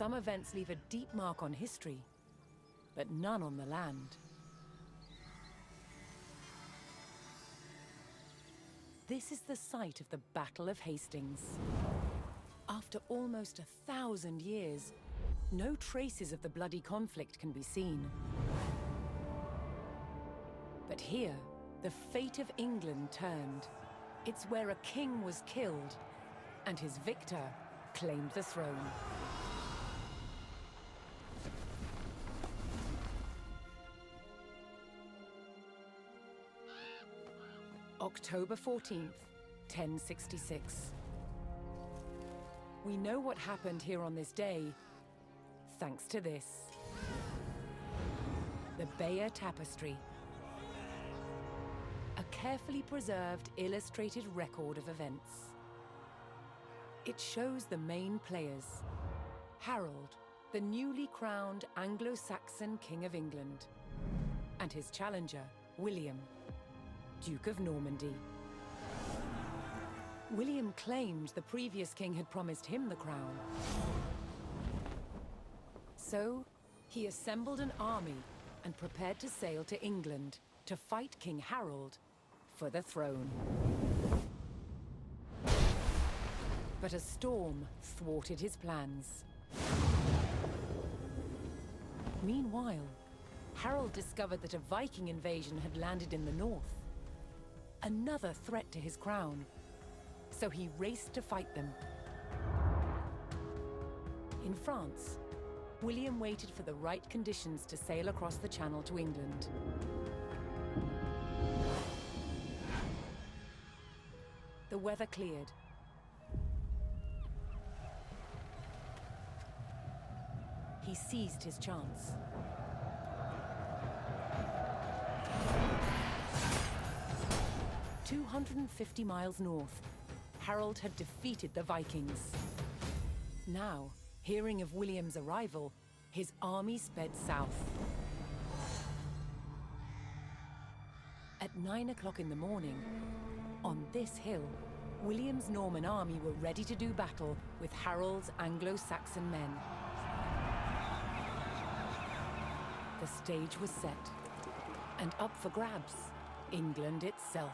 Some events leave a deep mark on history, but none on the land. This is the site of the Battle of Hastings. After almost 1,000 years, no traces of the bloody conflict can be seen. But here, the fate of England turned. It's where a king was killed, and his victor claimed the throne. October 14th, 1066. We know what happened here on this day, thanks to this. The Bayeux Tapestry. A carefully preserved, illustrated record of events. It shows the main players. Harold, the newly crowned Anglo-Saxon King of England, and his challenger, William, Duke of Normandy. William claimed the previous king had promised him the crown. So, he assembled an army and prepared to sail to England to fight King Harold for the throne. But a storm thwarted his plans. Meanwhile, Harold discovered that a Viking invasion had landed in the north. Another threat to his crown. So he raced to fight them. In France, William waited for the right conditions to sail across the Channel to England. The weather cleared. He seized his chance. "250 miles north, Harold had defeated the Vikings. Now, hearing of William's arrival, his army sped south. At 9 o'clock in the morning, on this hill, William's Norman army were ready to do battle with Harold's Anglo-Saxon men. The stage was set, and up for grabs, England itself.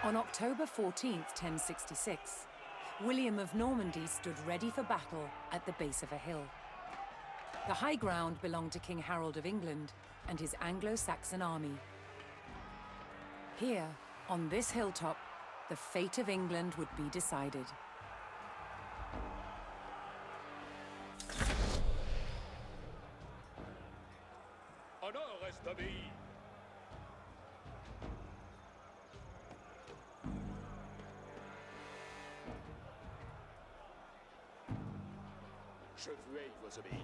On October 14th, 1066, William of Normandy stood ready for battle at the base of a hill. The high ground belonged to King Harold of England and his Anglo-Saxon army. Here, on this hilltop, the fate of England would be decided. Honneur reste d'obéir. Je veuille vous obéir.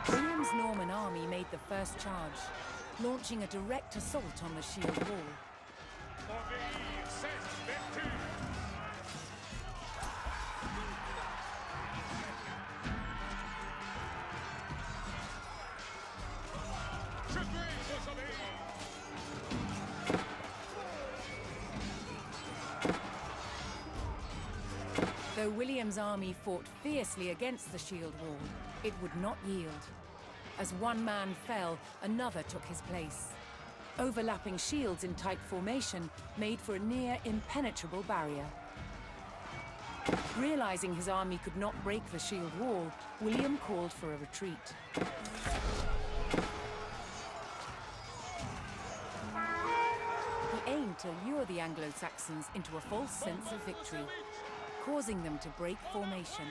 William's Norman army made the first charge, launching a direct assault on the shield wall. Obéir, c'est vertu. Je veuille vous obéir. Though William's army fought fiercely against the shield wall, it would not yield. As one man fell, another took his place. Overlapping shields in tight formation made for a near impenetrable barrier. Realizing his army could not break the shield wall, William called for a retreat. He aimed to lure the Anglo-Saxons into a false sense of victory, causing them to break formation.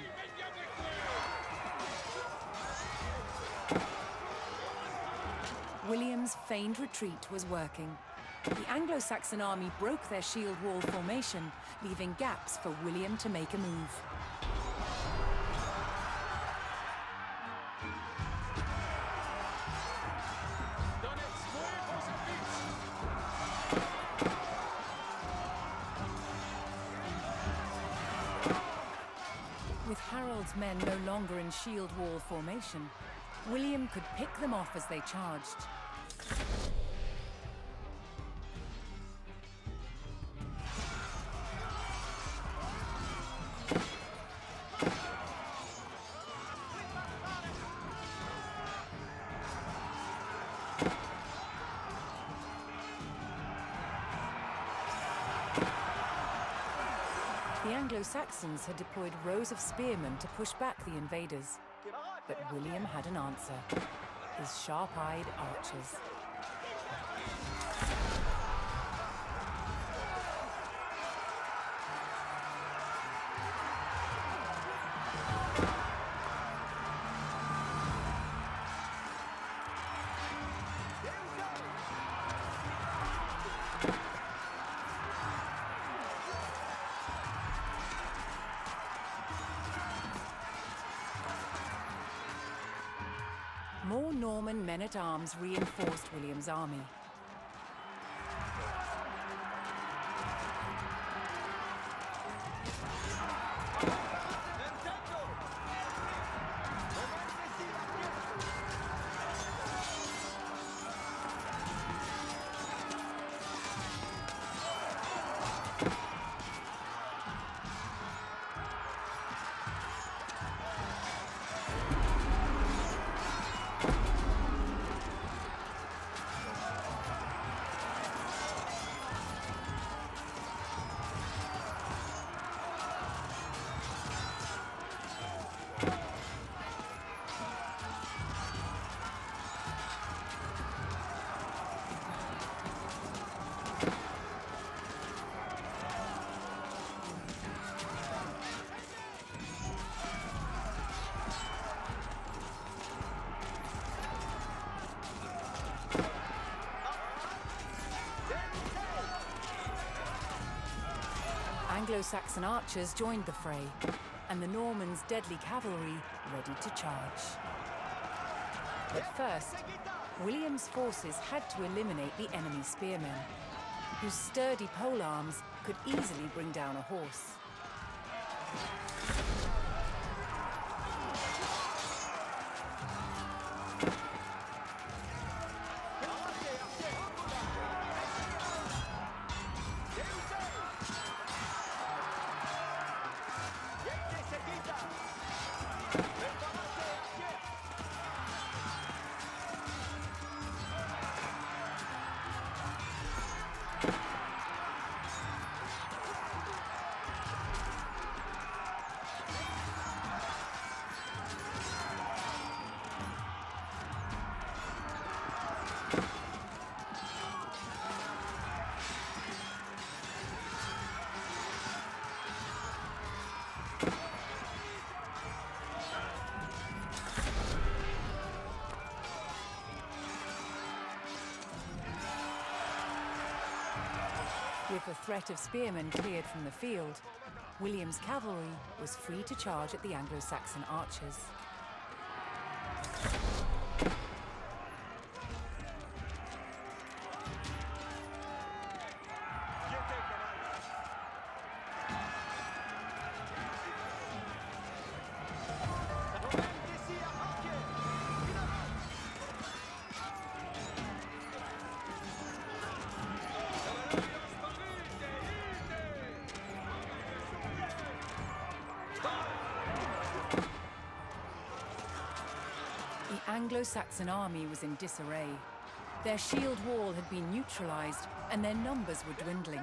William's feigned retreat was working. The Anglo-Saxon army broke their shield wall formation, leaving gaps for William to make a move. With Harold's men no longer in shield wall formation, William could pick them off as they charged. The Anglo-Saxons had deployed rows of spearmen to push back the invaders. But William had an answer: his sharp-eyed archers. More Norman men-at-arms reinforced William's army. Anglo-Saxon archers joined the fray, and the Normans' deadly cavalry ready to charge. But first, William's forces had to eliminate the enemy spearmen, whose sturdy polearms could easily bring down a horse. With the threat of spearmen cleared from the field, William's cavalry was free to charge at the Anglo-Saxon archers. Anglo-Saxon army was in disarray. Their shield wall had been neutralized, and their numbers were dwindling.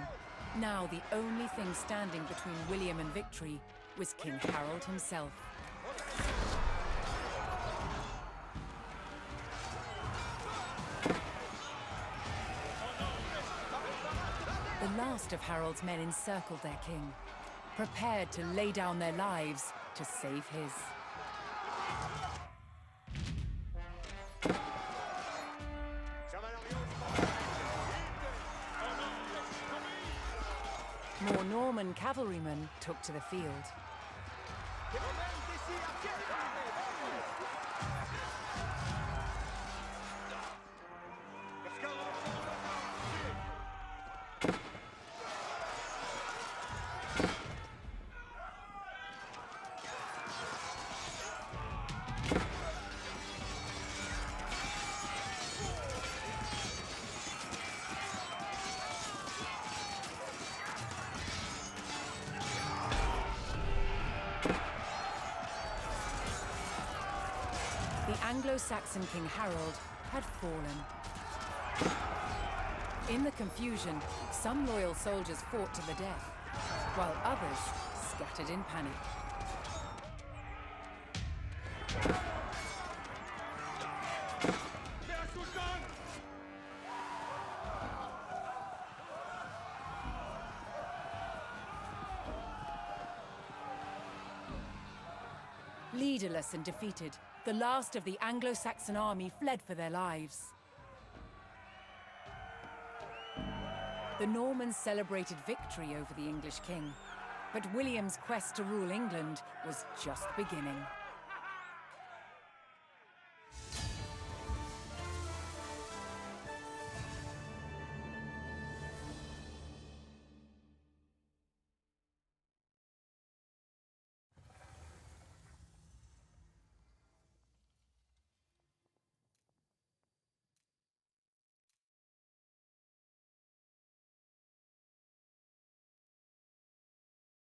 Now the only thing standing between William and victory was King Harold himself. The last of Harold's men encircled their king, prepared to lay down their lives to save his. More Norman cavalrymen took to the field. The Anglo-Saxon King Harold had fallen. In the confusion, some loyal soldiers fought to the death, while others scattered in panic. Leaderless and defeated, the last of the Anglo-Saxon army fled for their lives. The Normans celebrated victory over the English king, but William's quest to rule England was just beginning.